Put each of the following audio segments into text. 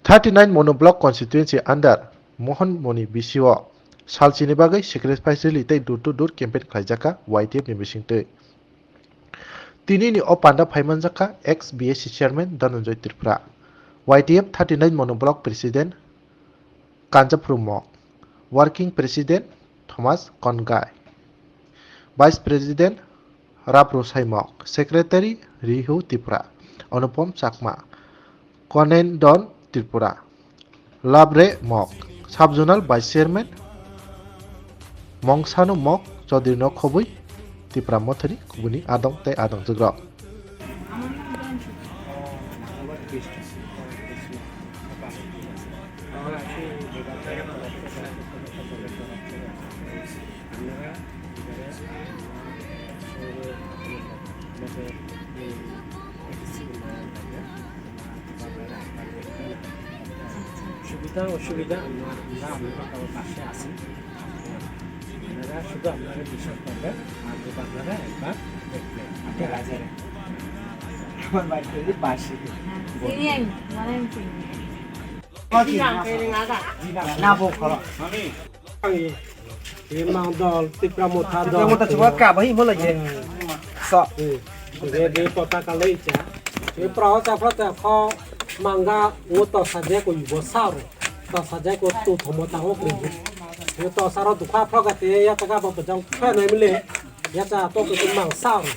39 monoblock constituency under Mohan Moni BCO salchini bagai sacrifice tei dur to dur campaign khaijaka YTF ni bisingtei tini ni opanda phaimanjaka ex BSc chairman Dhananjay Tripura YTF 39 monoblock president Kanjapru Mok working president Thomas Kongai vice president Rab Rosai Mok secretary Rihu Tripura Anupam Chakma Konen Don Tripura Labre Mok sub-zonal vice chairman Mongsanu Mok Chaudhry no Khobui Tripura Mothari Kubuni Adong Tei Adong Jogro সুবিধা অসুবিধা আমরা কারো পাশে আছি আপনারা শুধু আপনারা বিশ্বাস করবেন আর যদি আপনারা একবার দেখবেন ঠিক আছে আমার বাড়িতে পাশে না বো খরা এই মাউদল ত্রিপুরা মোটা দল মোটা চুবা কাবাই বলে যে স রে পতাকা লইছা এই প্রাও চাপড়া খ manga ngoto saja ko yubo saro to saja ko tu thomo ta ho pri to saro tu kha phra ka te ya ta ka ba jang kha nei mle ya cha to ko mang saro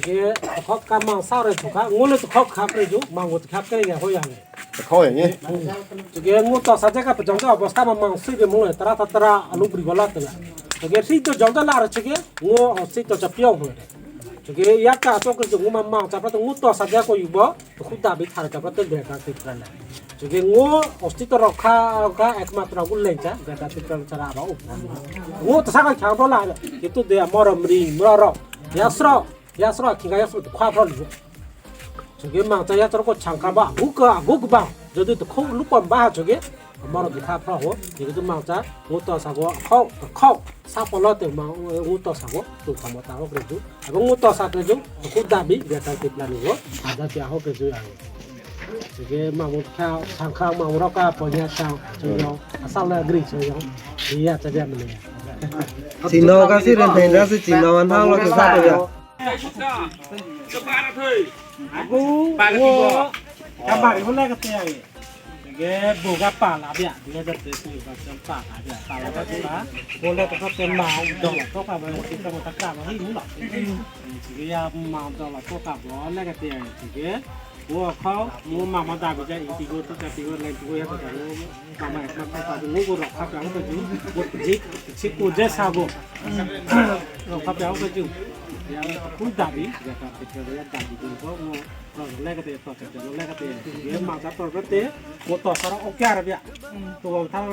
ge khok ka mang saro tu kha ngole tu khok kha pri ju mang ngo tu kha ke ya ho ya ne khó vậy nhé ge ngoto saja ka jang ka ba sta mang si ge mle tara ta tara alu pri bala ta ge si to jang da la ra ge ngo si to cha pyo ho 저게 약간 조금 좀 우만망 잡아도 우또 사자고 이거 후다 비타를 잡아도 내가 듣잖아 저게 우 어스티도 로카가 액마트라 울렌자 내가 듣는 잘 알아 우 사가 강도라 이또 내 머름리 뭐라 야스러 기가 야스러 과벌 저게 망자 야스러고 잠깐 봐 우거 저도 또 콩루뻔 봐 저게 머름 비타 프라고 이것도 망자 우또 사고 커 사폴로 때 우또 사고 또 가모타고 그래도 우또 사고죠 후다비 내가 듣라는 거 아다지 하고 그래도 저게 마무카 상카 마무라가 보냐상 저요 아살라 그리 저요 이야 저자면 진노가 실은 된다스 진노만 하고 그 사도요 아고 가바리 홀라가 때야 cái bồ gàป่าlá bẹ thì nó được từ vào trongป่lá bẹป่lá bẹ lá bồ lê có cái màu đỏ có cả với cái trong tất cả nó hết đúng rồi thì cái màu đỏ là có cả nó lấy cái tiền thì cái mua khó mua màu đỏ bây giờ thì tôi tất cả thì tôi lên tôi cái nó mà phải mua cái rọc khác cái chứ một cái chiếc cô dễ sao bộ rọc khác cái chứ cũng đạp đi cái cái đạp đi cũng có mua lấy cái tiền tọt cái lấy cái tiền cái màu đỏ tọt cái tiền một tọt sau đó ok rồi vậy tôi thằng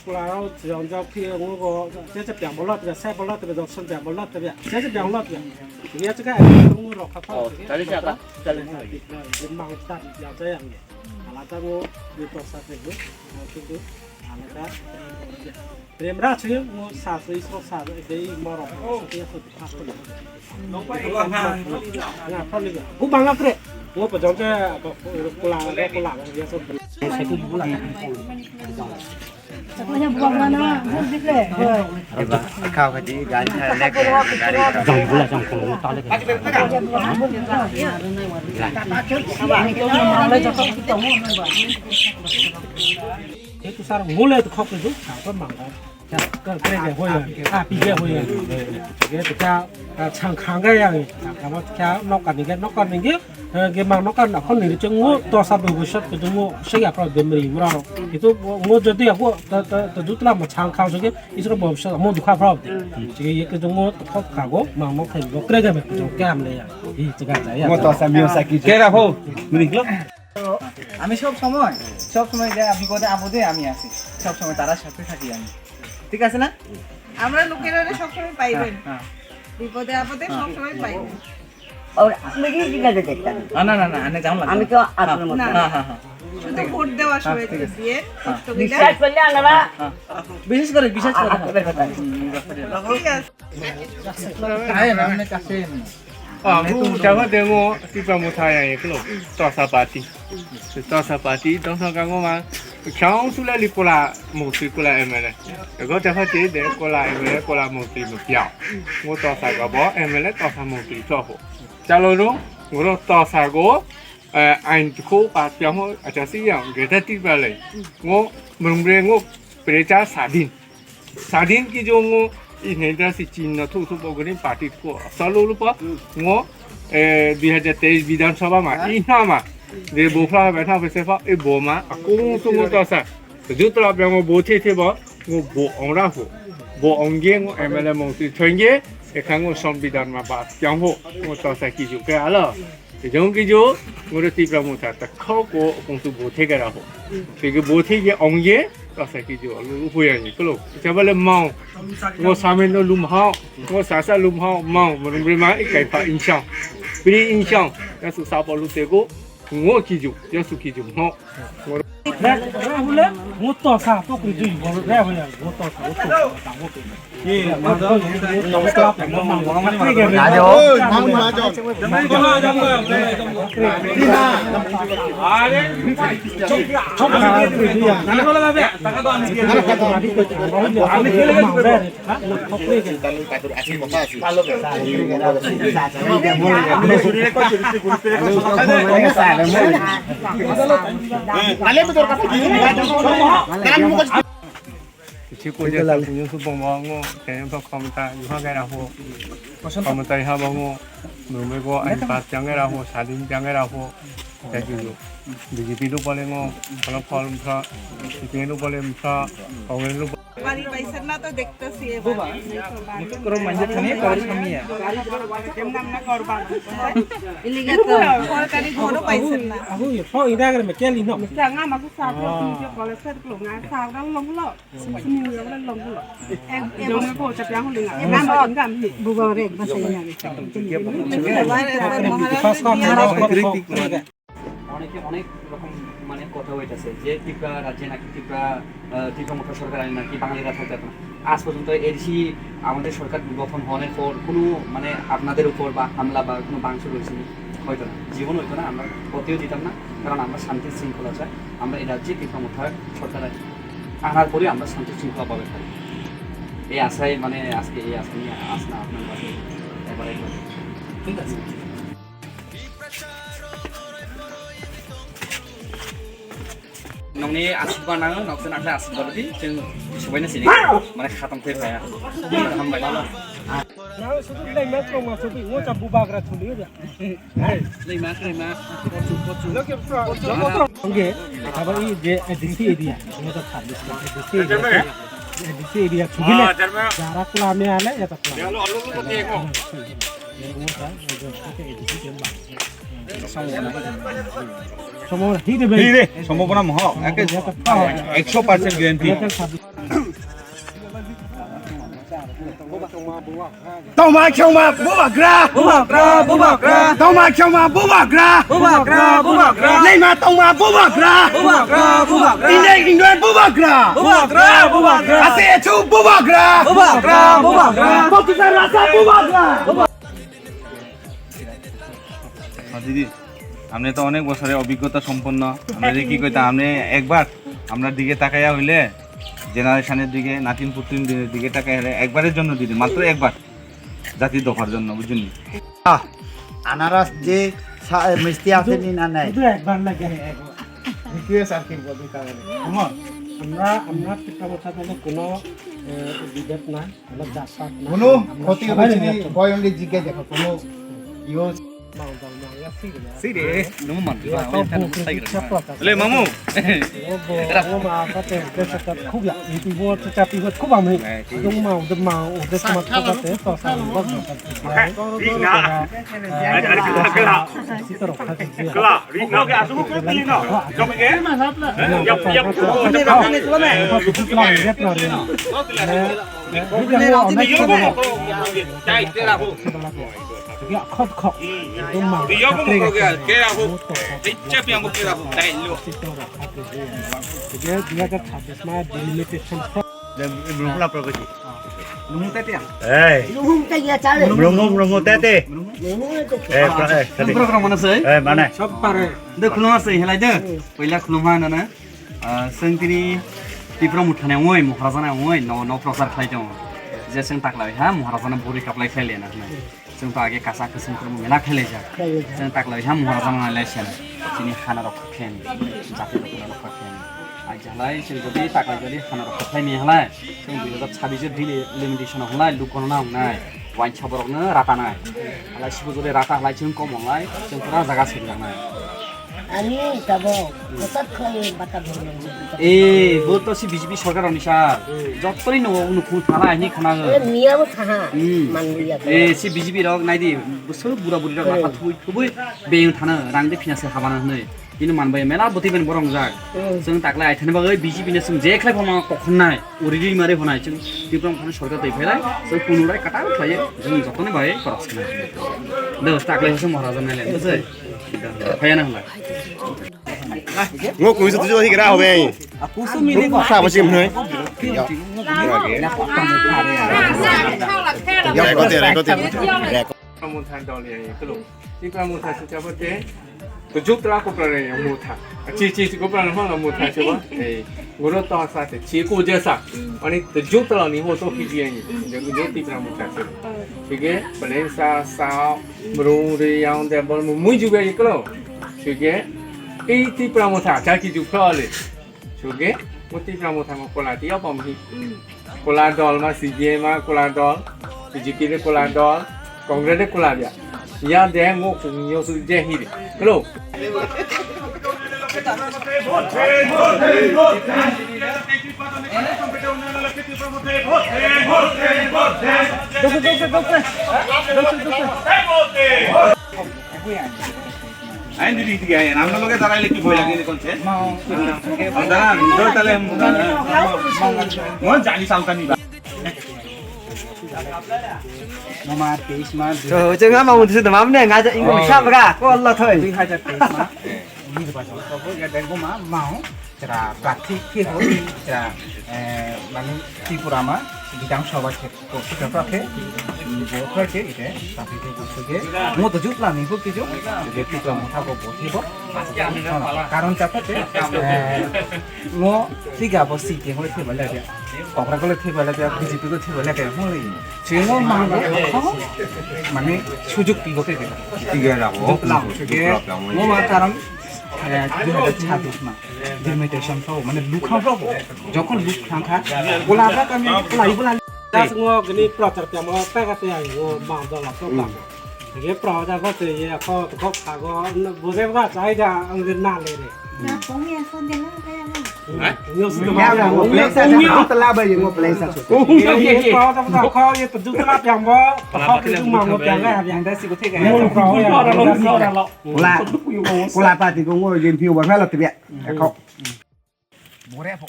là chọn cho khi mua cái sẽ bèo một lót rồi xe một lót rồi xong bèo một lót rồi vậy sẽ bèo một lót vậy thì cái cái mua rọc khác cái cái màu đỏ dạng cáiอย่างนี้là ta mua đi tọt sát cái đó cái đó Remra chứ mua sạt rồi số sạt rồi cái mỏ cái sự phát triển nó quay ngà phát triển cũng bằng lắm đấy mua bây giờ cái cô làm cái số sẽ cũng bù lại Sekolahnya buang mana? Habis deh. Kau cái gì gái hay lek dòng bù lại dòng cổ to lên cái tôi sao ngủ lên tôi khóc rồi giúp sao có mảng cái này hồi bị cái hồi cái cha chẳng kháng cái này chẳng có cha nó còn những cái mảng nó còn không được cho ngủ to sao bị sốt cái ngủ sẽ gặp phải bệnh gì rồi thì tôi ngủ cho tôi tôi giúp làm một chẳng kháng cái ít rồi bảo sao mua được khoa học cái ngủ khóc kháng mà nó thành cái cái mình cam này thì cái cái mua to sao miêu sai kia cái nào hô mình lắm আমি সব সময় যে বিপদে আপদে আমি আছি সব সময় তার সাথে থাকি আমি ঠিক আছে না আমরা লোকেরা সব সময় পাইবেন বিপদে আপদে সব সময় পাইবেন और আমি কি দিনা দেখতাম না আনে যাও না আমি তো আপনার মত হ্যাঁ শুধু ভোট দেওয়া শুরু দিয়ে কষ্ট বিশ্বাস করলে আমরা বিশেষ করে আপনাদের কথা ঠিক আছে আয় না মানে কাছে aku Jawa tengok tiba mutai yang itu tosa parti. Tosa parti, tosa kamu mah. Kau sudah lipula musik kula MLA. Aku Jawa jadi kula MLA kula musik mupiao. Aku tosa kabo MLA tosa musik soho. Kalau tu, aku tosa go. Anh khu bà tiếng họ ở trong sĩ yang người ta tin vào lại ngô mừng về ngô bây giờ sa đin cái chỗ ngô in này là Chin nó thu bao cái party của sau lúc đó ngô 2023 Vidhan Sabha mà in mà để bố phá về thao về xe pháp bố mà cũng không có sao rồi tôi làm ngô bố thế bảo ngô bố ông ra phụ bố ông nghe ngô MLA mong sự thuận nghe cái kháng ngô xong Vidhan mà bà tiếng họ ngô tao sẽ kỹ thuật cái ala cái giống cái chỗ ngô được tiếp một thằng ta khó có công ty bố thế cái nào thì cái bố thế cái ông nghe tao sẽ kỹ thuật lúc vui anh cái lúc cho bây giờ mong ngô samen nó lùm hao ngô sa lùm hao mong mà lúc mà cái phải in sang vì in sang cái sự sao bảo lúc thế có ngô kỹ thuật cái sự kỹ thuật hao ngô to sa to cái gì ngô ra bây giờ ngô to sa ngô to sa ngô cái ये मतलब नमस्कार 맞아. 방금 맞아. chỉ có giờ là cũng như bông bông ngô cái em có comment như hoa cái nào hồ comment ha bông ngô người mới có anh phát chẳng cái nào hồ sản phẩm chẳng cái nào hồ cái gì đó BJP lúc bao nhiêu ngô kalau form sa itu lúc bao nhiêu sa Congress lúc বাড়ি পাইছেন না তো দেখতেছি এবার করো মঞ্জুর খানি করি খামি কেমন না করবা ইলিগা তো সরকারি ঘরও পাইছেন না আহু ফো ইদা করে মে কেলি নো জাঙ্গা মাকু সাপ কি কলেজ সেট ক্লুম না সাপ দাং লং লো সিমি ইয়া বলে লং লো এম এম কো চা পিয়া হলিং এ নাম অন গাম বুবা রে বাসাই না অনেকে অনেক রকম মানে কথা হইতাছে যে ত্রিপুরা রাজ্যে নাকি ত্রিপুরা মুখ্য সরকার আইন নাকি বাঙালিরা থাকতে না আজ পর্যন্ত এরছি আমাদের সরকার গঠন হওয়ার পর কোনো মানে আপনাদের উপর বা হামলা বা কোনো বাংশ রয়েছে হয়তো না জীবন হইতো না আমরা প্রতিও দিতাম না কারণ আমরা শান্তি শৃঙ্খলা চাই আমরা এই রাজ্যে ত্রিপুরা মুখ্য সরকার আনার পরে আমরা শান্তি শৃঙ্খলা পাবে পারি এই আশায় মানে আজকে এই আশা নিয়ে আসনা আপনার কাছে এবারে ঠিক আছে नोंनि आसिरबाद नाङो नोंसोर नाथाय आसिरबाद दि जों सबायनो सिनि माने खाताम फैर हाया हामबाय ना শুধু লেমা প্রমা শুধু ও চাবু বাগরা থুলি রে লেমা ওকে আবার এই যে ডিসি এরিয়া এটা সার্ভিস ডিসি এরিয়া ছুবিলে যারা ক্লামে আলে এটা সম্ভাবনা মহ 100% guarantee Tông ma kêu ma bố bạc ra Tông ma kêu ma bố bạc ra Lên ma tông ma bố bạc ra In đây in đây bố bạc ra Ase chu bố bạc ra Bố tu sa rasa bố bạc ra দিদি আপনি তো অনেক বছরের অভিজ্ঞতা সম্পন্ন আমরা কি কইতা আপনি একবার আমরা দিকে তাকাইয়া হইলে জেনারেশনের দিকে নাতিন পুতিনদের দিকে তাকাইয়া হলে একবারের জন্য দিদি মাত্র একবার জাতির দফার জন্য বুঝুন আনারস যে মিষ্টি আছে নি না নাই শুধু একবার লাগে রিকোয়েস্ট আর কি বলতে কারণে আমরা পিতামাতা মানে কোনো বিভেদ নাই কোনো জাতপাত নাই কোনো ক্ষতি হচ্ছে নি বয়ঙ্গে জিজ্ঞাসা দেখো কোনো ইও সিরে Numan le mamu Ô mà có thể cái sự khúc lại thì vô cho pi vật khúc vào mình đúng màu được mà có thể tỏ ra có gì khóc khóc đúng màu dia 2026 delimitation Melongo lapar kau. Nung tete ya. Luhung kaya cari. Melongo tete. Tadi. Program mana sih? Mana? সব পারে Dek khulung sih helai dek. पहिला khulung mana na? Sengtini tipra muthane oi muharajana oi no prosar khlai jong. Je seng taklai ha muharajana buri kaplai khaile na. Seng ta age kasa kesem krum mela khaile ja. Seng taklai ha muharajana lai sena. Sini khana rok khen. Jati rok khen. Ajalai sing jodi taklai jodi khana rok khlai ni halai. Seng 2026 dili limitation halai lukona nai. Wain chaborokno rata nai. Halai sibu jodi rata halai sing kom halai sing pura jaga sing nai. Ani kabo. Kotak kaya bata bolong. buat si BJP सरकार अनुसार जत्रै नहुनु थाना हैनी खाना Miyamu taha. Manliya. si BJP रक नाइदि बोसोर बुरा बुरि रक लाफा थुबै बेयं थाना रांदे फिनासे हाबाना हनै इनु मानबाय मेला बथि बेन बरं जाग जों ताकला आइथाने बागै BJP ने जों जे खलाय फमा कखननाय उरिरि मारे होनाय जों दिप्रम खान सरकार दैफायलाय जों कुनुराय काटा थायो जों जतने बाय करप्सन दो ताकलाय जों महाराजा नायलाय बुझै फायाना हला Ngô cúi tôi thì cái nào về aku sumile ko sao mà chim thôi có tiền Kamu than dol yang itu loh. Jika kamu than sejauh itu, tujuh telah kau pernah yang muta. Cici kau pernah mana muta coba? Guru tahu sahaja. Ciku je sah. Ani tujuh telah ni ho tu kiri ni. Jadi tujuh tiga muta coba. Jadi Malaysia sah meruri yang dia boleh mui juga itu loh. Jadi ini tiga muta jadi juga le. Jadi muti tiga muta mau pola dia apa mungkin? Pola dol masih je mah pola dol. BJP ni pola dol. Kongres kula dia. Ya dia ngok yo su je hi. Hello. Ain diri tiga ya. Namna loge darai leki boy lagi ni konse. Andara ndo tale mo jani sautani ba. Mama teis ma Trời chứ ngắm mà mình xin tầm ấm này ngay cho anh cũng sao cả có Allah thôi 2023 ma ni de baso ko ya den ko ma mau cara praktik ke ho cara mane tripura ma bidang sabha ke ko tripura ke bo ke ite tapi ke ke mo to jutla ni ko ke jo je tripura mo tha ko bo thibo karon chapate mo tiga bo si ke hole thibo la dia Congress গলে থিবা লাগে BJP গলে থিবা লাগে হলি Django মানো মানে সুযোগ দিবকে গেল Tiga rago. mo ma karon 2026 ma delimitation তো মানে লুখাও যখন লুখাংখা গোলাটা কামি গোলাই গোলা 다 승어 그니 프로젝트 뭐 빼가때 아니고 마음도 없고 이게 프로젝트 예 거 하고 뭐래가 자이다 안그 나래래 Na pongya son de na kaya na. 뉴스도 Nhà 많이 một lấy xe một tala bây giờ một lấy xe 예 프로젝트 거 예, 또 누구나 병거 거 그중 마음 병가 병다 쓰고 되게 là cô là ta thì cô ngồi game phiêu bằng hết là từ biệt không bore po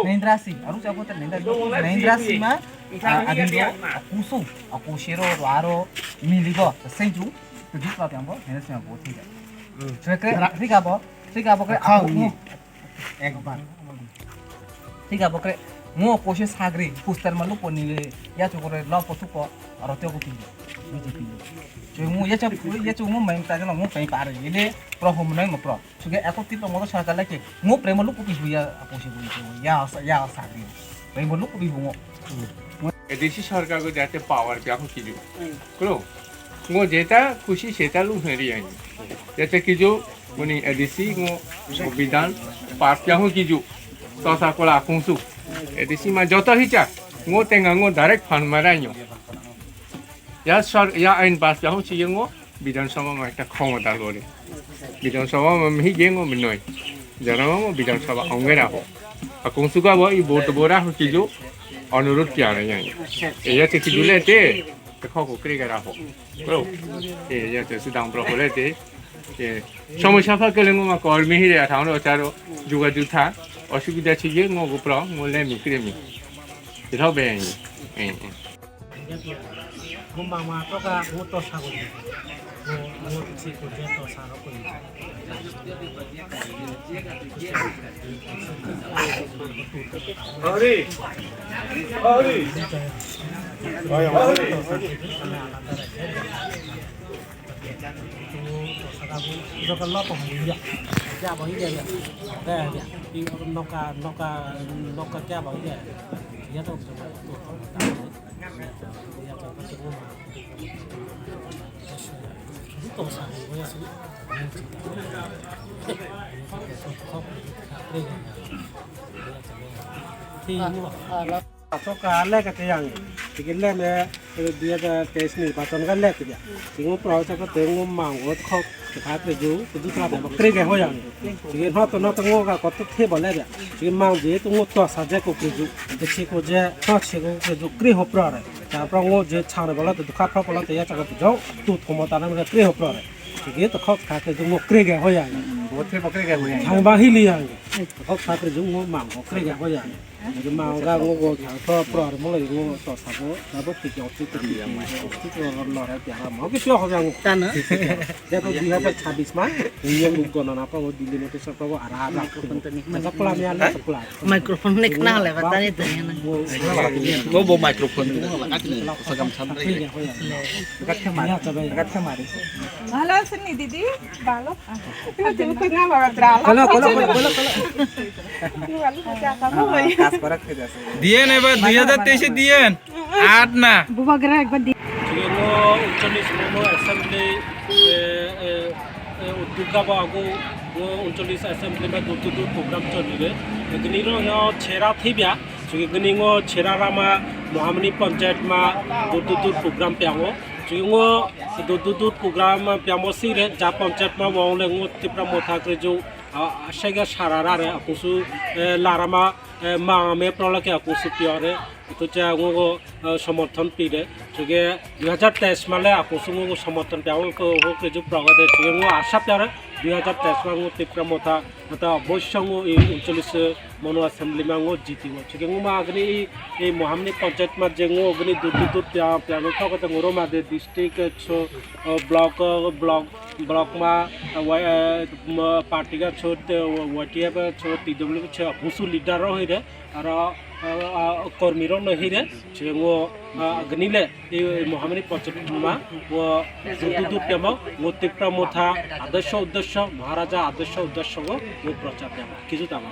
Nendrasi aru jago ter Nendrasi ma adindo aku shiro aro miligo seju to jutla tambo Nendrasi ma bothi ga ঠিক আছে একবার ঠিক আছে মো কোশে সাগরি পুস্তার মালু পনিলে ইয়া চকরে ল পথুক আর তেও কি BJP যে মু ইয়া চু মু মাইম তাজে মু পাই পারে ইলে প্রহম নাই ম প্র সুগে একত্রিত মত সরকার লাগে মু প্রেমলু কুপি হুইয়া কোশে বলি ইয়া সাগরি প্রেমলু কুপি হুমো এদেশি সরকার को जाते पावर पे आपको कीजिए करो वो जेता खुशी सेता लू हेरी आई जैसे कि जो उनी एडीसी वो विधान पास क्या हो की जो तो सा कोला कुंसु एडीसी में जोता ही चा वो तेंगा वो डायरेक्ट फंड मारायो या आइन पास क्या हो चाहिए वो विधान सभा में एक क्षमता लोरे विधान सभा में ही गेंगो मिनोय जरा वो विधान सभा होंगे ना हो कुंसु का वो ये वोट बोरा हो की जो अनुरोध किया नहीं है ये तो कि जुले थे तो खाओ करी करा हो करो ये तो सुधार प्रो हो लेते ये समस्या के लिए मैं कॉल में ही रहा था उन्होंने चारों जुगा जुथा असुविधा चाहिए मैं गुप्रा मैं मिक्रे में इधर बेहनी 뭐 마마 또가 뭐 또 사고 ngô chỉ của dân tỏ sao nó cũng nó còn lo bằng gì vậy? Cha bằng gì vậy? Đây vậy, đi nó cả cha bằng gì vậy? Giá đâu cho tụi không tạo đấy. Giá cho cái chúng mà tổ sản với sự thì như vậy cho cả lẽ cái yang thì cái lẽ này dia cái test này bắt đầu cái lẽ cái thì ngô pro cho cái tiếng ngô màng ngô khóc cái thái cái dú cái dú làm bằng cái hoa yang thì nó to ngô cái có thế bảo lẽ thì màng gì tôi ngô to sao cái cái dú cái chỉ có cái nó chỉ có cái dú cái hoa pro này ta pro ngô gì chang này bảo lẽ tôi khắp pro lẽ thì chắc cái dấu tôi thùng mà ta nó cái hoa pro này thì cái tôi khóc cái dú ngô cái hoa yang ngô thêm một cái người hàng ba hili yang khóc cái dú ngô màng ngô cái hoa yang cái màu ra ngô thằng to pro một lần ngô to sao nó bớt thì cái cái nó ra cái mà cái chuyện họ rằng tan nữa dia tu dia dapat 26 mah yang bukan apa ngô di limit sesuatu apa arah arah sekolah ni ada sekolah microphone ni kenal lewat tadi tu ngô bộ microphone Halo sini Didi, balok. Itu tengah bawa drama. kalau দিয়েন এবার 2023 এ দিয়েন 8 না Buba gerak ikut di. Ngô uncoli semua assembly utuga bago ngô uncoli assembly में दो program चली रहे गनी रो यो छेरा थी बिया चुकी गनी ngô छेरा रामा मोहामनी पंचायत में दो program प्यांगो चुकी ngô दो program प्यांगो सी रे जा पंचायत में वो ले ngô तिप्रा मोथा करे जो आशेगा सारारा रे अकुसु लारामा मांगे प्रॉब्लम के अकुसु पियारे तो चाहे वो समर्थन पीड़े चुके 2023 माले अकुसु वो समर्थन प्याओ को वो के जो प्रगति चुके वो आशा प्यारे 2023 में वो तिप्रा मोथा मतलब अवश्य वो 39 मनो असेंबली में वो जीती वो चुके वो माँ अग्नि ये मोहामनी पंचायत में जेंगो अग्नि दूर प्यानो था कहते ngoro मादे डिस्ट्रिक्ट छो ब्लॉक में पार्टी का छोटे वाटिया पर छोटे टीडब्ल्यू छो हुसु लीडर हो ही रे और कर्मी रो नहीं रे चुके वो अग्नि ले ये मोहामनी पंचायत में वो दूर प्यामो वो तिप्रा मोथा आदर्श उद्देश्य महाराजा आदर्श उद्देश्य वो प्रचार प्यामो किजु तामा